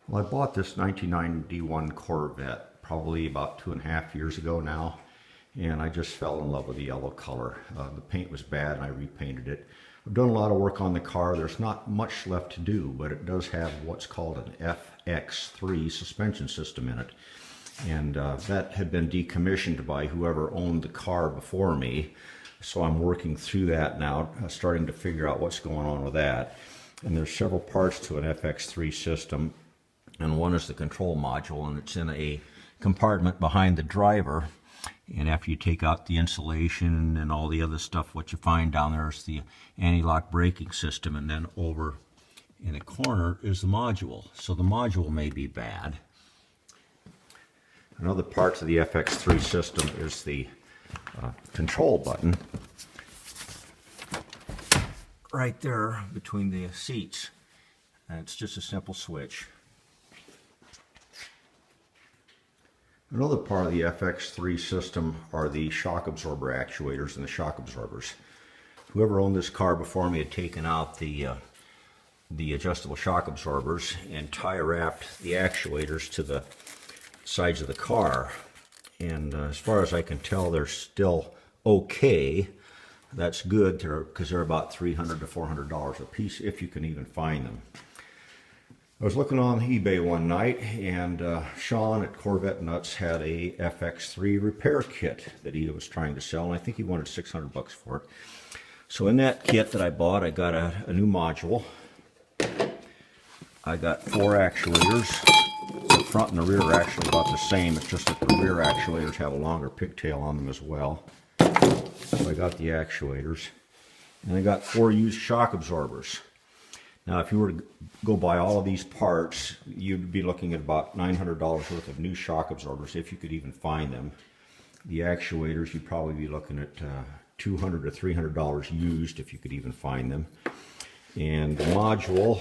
Well, I bought this 1991 Corvette probably about 2.5 years ago now, and I just fell in love with the yellow color. The paint was bad and I repainted it. I've done a lot of work on the car. There's not much left to do, but it does have what's called an FX3 suspension system in it. And that had been decommissioned by whoever owned the car before me. So I'm working through that now, starting to figure out what's going on with that. And there's several parts to an FX3 system. And one is the control module, and it's in a compartment behind the driver. And after you take out the insulation and all the other stuff, what you find down there is the anti-lock braking system, and then over in a corner is the module. So the module may be bad. Another part of the FX3 system is the control button right there between the seats, and it's just a simple switch. Another part of the FX3 system are the shock absorber actuators and the shock absorbers. Whoever owned this car before me had taken out the adjustable shock absorbers and tie wrapped the actuators to the sides of the car. And as far as I can tell, they're still okay. That's good because they're about $300 to $400 a piece if you can even find them. I was looking on eBay one night, and Sean at Corvette Nuts had a FX3 repair kit that he was trying to sell, and I think he wanted $600 for it. So in that kit that I bought, I got a new module. I got 4 actuators. The front and the rear are actually about the same. It's just that the rear actuators have a longer pigtail on them as well. So I got the actuators. And I got 4 used shock absorbers. Now, if you were to go buy all of these parts, you'd be looking at about $900 worth of new shock absorbers, if you could even find them. The actuators, you'd probably be looking at $200 to $300 used, if you could even find them. And the module,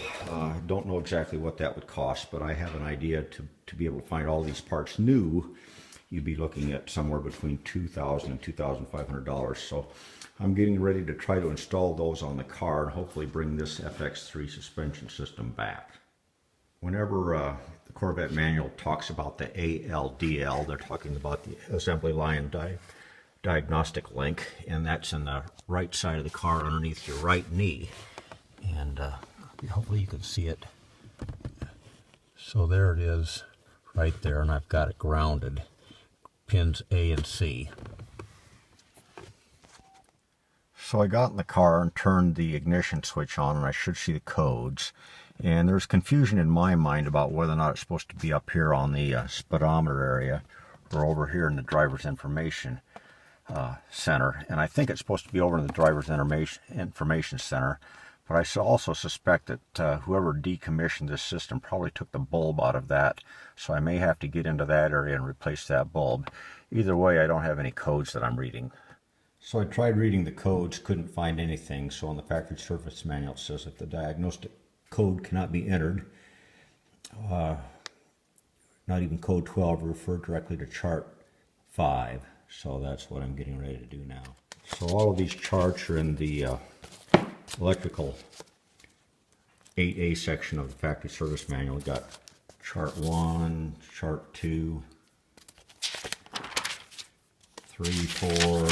don't know exactly what that would cost, but I have an idea to be able to find all these parts new. You'd be looking at somewhere between $2,000 and $2,500. So I'm getting ready to try to install those on the car and hopefully bring this FX3 suspension system back. Whenever the Corvette manual talks about the ALDL, they're talking about the assembly line diagnostic link, and that's in the right side of the car underneath your right knee. And hopefully you can see it. So there it is right there, and I've got it grounded. Pins A and C. So I got in the car and turned the ignition switch on, and I should see the codes. And there's confusion in my mind about whether or not it's supposed to be up here on the speedometer area or over here in the driver's information center. And I think it's supposed to be over in the driver's information center. But I also suspect that whoever decommissioned this system probably took the bulb out of that, so I may have to get into that area and replace that bulb. Either way, I don't have any codes that I'm reading. So I tried reading the codes, couldn't find anything. So on the factory service manual it says that the diagnostic code cannot be entered. Not even code 12, refer directly to chart 5. So that's what I'm getting ready to do now. So all of these charts are in the electrical 8A section of the factory service manual. We've got chart 1, chart 2, 3, 4,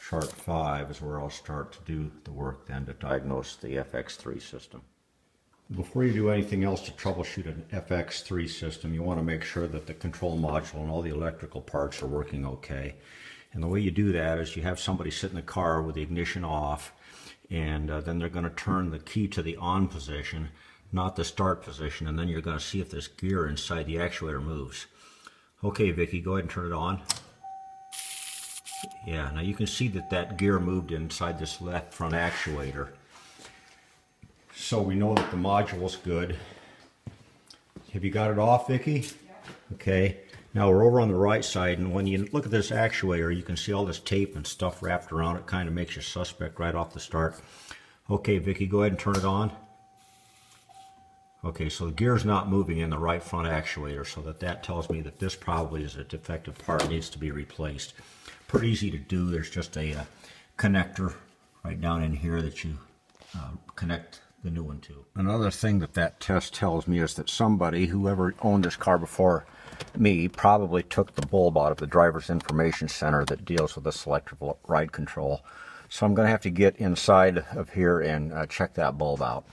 chart 5 is where I'll start to do the work then to diagnose the FX3 system. Before you do anything else to troubleshoot an FX3 system, you want to make sure that the control module and all the electrical parts are working okay. And the way you do that is you have somebody sit in the car with the ignition off, and then they're going to turn the key to the on position, not the start position, and then you're going to see if this gear inside the actuator moves. Okay, Vicky, go ahead and turn it on. Yeah, now you can see that that gear moved inside this left front actuator. So we know that the module's good. Have you got it off, Vicky? Yeah. Okay. Now we're over on the right side, and when you look at this actuator, you can see all this tape and stuff wrapped around it. Kind of makes you suspect right off the start. Okay, Vicky, go ahead and turn it on. Okay, so the gear's not moving in the right front actuator, so that tells me that this probably is a defective part, needs to be replaced. Pretty easy to do. There's just a connector right down in here that you connect the new one too. Another thing that test tells me is that somebody, whoever owned this car before me, probably took the bulb out of the driver's information center that deals with the selective ride control. So I'm going to have to get inside of here and check that bulb out.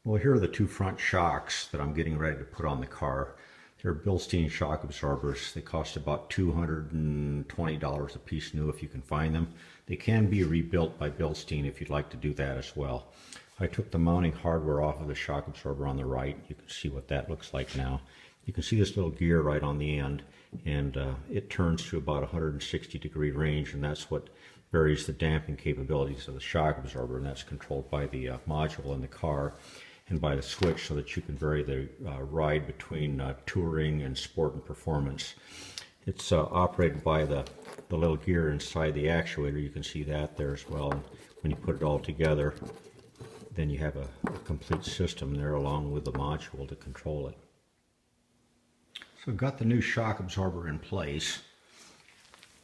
Well, here are the two front shocks that I'm getting ready to put on the car. They're Bilstein shock absorbers. They cost about $220 a piece new if you can find them. They can be rebuilt by Bilstein if you'd like to do that as well. I took the mounting hardware off of the shock absorber on the right. You can see what that looks like now. You can see this little gear right on the end, and it turns to about 160-degree range, and that's what varies the damping capabilities of the shock absorber, and that's controlled by the module in the car and by the switch, so that you can vary the ride between touring and sport and performance. It's operated by the little gear inside the actuator. You can see that there as well. And when you put it all together, then you have a complete system there along with the module to control it. So I've got the new shock absorber in place.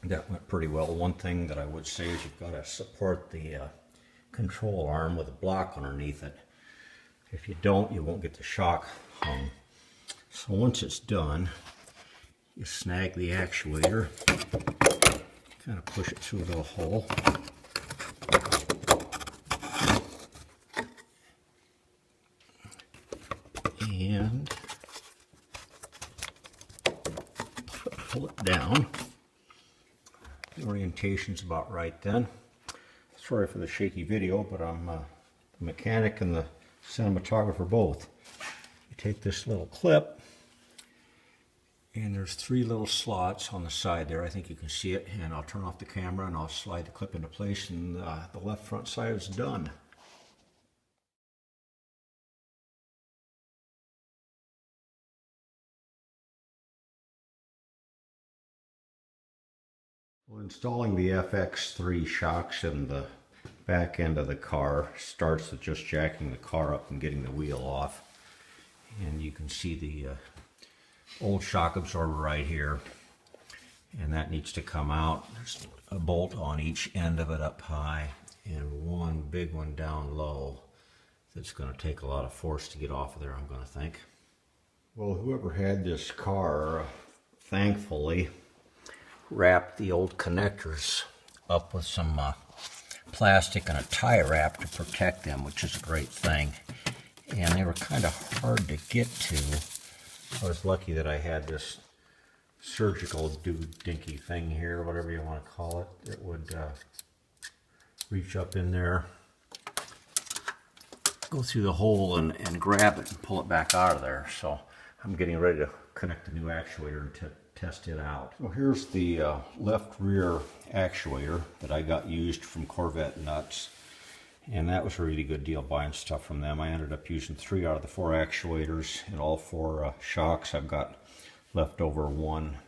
That went pretty well. One thing that I would say is you've got to support the control arm with a block underneath it. If you don't, you won't get the shock hung. So once it's done, you snag the actuator, kind of push it through the hole. And pull it down. The orientation's about right then. Sorry for the shaky video, but I'm the mechanic and the cinematographer both. You take this little clip, and there's three little slots on the side there. I think you can see it, and I'll turn off the camera and I'll slide the clip into place, and the left front side is done. Well, installing the FX3 shocks in the back end of the car starts with just jacking the car up and getting the wheel off. And you can see the old shock absorber right here, and that needs to come out. There's a bolt on each end of it up high and one big one down low that's going to take a lot of force to get off of there, I'm going to think. Well, whoever had this car thankfully wrapped the old connectors up with some plastic and a tie wrap to protect them, which is a great thing. And they were kind of hard to get to. I was lucky that I had this surgical dinky thing here, whatever you want to call it. It would reach up in there, go through the hole and grab it and pull it back out of there. So I'm getting ready to connect the new actuator and test it out. So here's the left rear actuator that I got used from Corvette nuts, and that was a really good deal buying stuff from them. I ended up using 3 out of the 4 actuators and all 4 shocks. I've got left over 1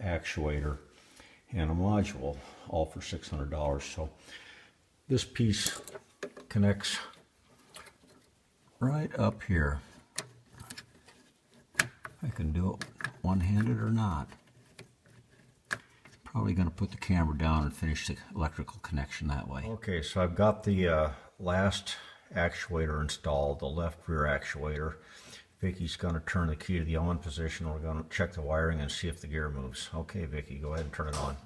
actuator and a module, all for $600. So this piece connects right up here. I can do it one-handed or not. Probably going to put the camera down and finish the electrical connection that way. Okay, so I've got the last actuator installed, the left rear actuator. Vicky's going to turn the key to the on position. We're going to check the wiring and see if the gear moves. Okay, Vicky, go ahead and turn it on.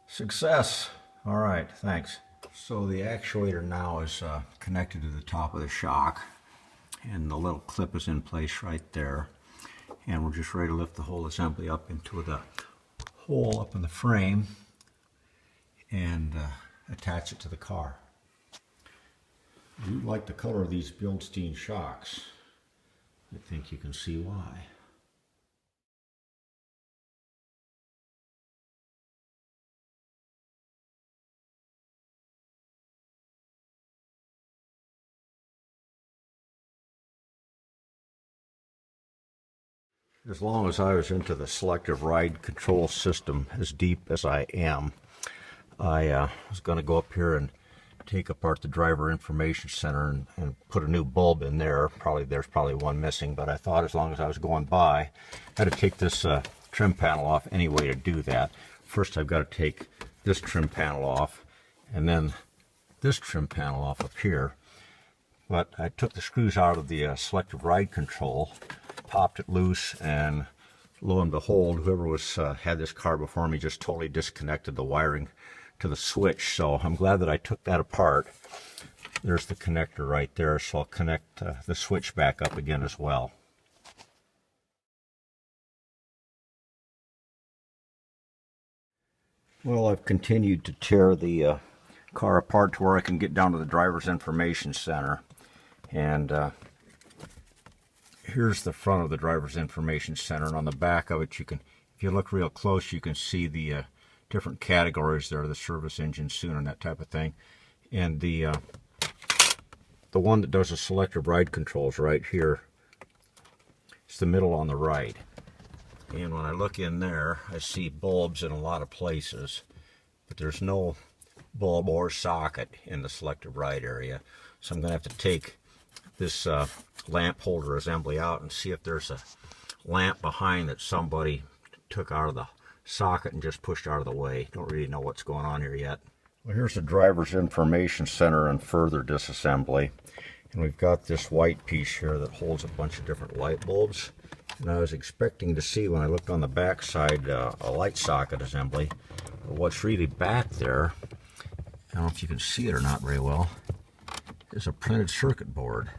Success! All right, thanks. So the actuator now is connected to the top of the shock, and the little clip is in place right there. And we're just ready to lift the whole assembly up into the hole up in the frame and attach it to the car. You like the color of these Bilstein shocks. I think you can see why. As long as I was into the selective ride control system as deep as I am, I was going to go up here and take apart the driver information center and put a new bulb in there. There's probably one missing, but I thought as long as I was going by, I had to take this trim panel off anyway to do that. First I've got to take this trim panel off and then this trim panel off up here. But I took the screws out of the selective ride control, popped it loose, and lo and behold, whoever had this car before me just totally disconnected the wiring to the switch. So I'm glad that I took that apart. There's the connector right there, so I'll connect the switch back up again as well. Well, I've continued to tear the car apart to where I can get down to the driver's information center. And here's the front of the driver's information center, and on the back of it, you can, if you look real close, you can see the different categories there, the service, engine, soon, and that type of thing. And the one that does the selective ride controls right here, it's the middle on the right. And when I look in there, I see bulbs in a lot of places, but there's no bulb or socket in the selective ride area. So I'm going to have to take this lamp holder assembly out and see if there's a lamp behind that somebody took out of the socket and just pushed out of the way. Don't really know what's going on here yet. Well, here's the driver's information center and further disassembly. And we've got this white piece here that holds a bunch of different light bulbs. And I was expecting to see, when I looked on the back side, a light socket assembly. But what's really back there, I don't know if you can see it or not very well, is a printed circuit board.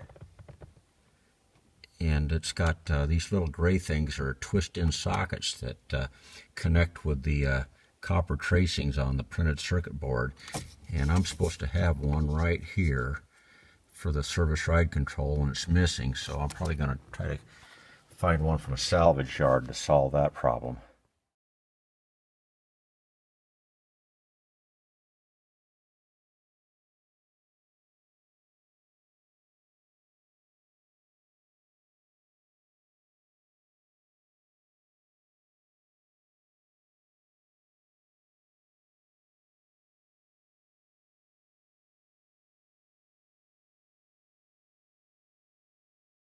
And it's got these little gray things are twist-in sockets that connect with the copper tracings on the printed circuit board. And I'm supposed to have one right here for the service ride control, and it's missing. So I'm probably going to try to find one from a salvage yard to solve that problem.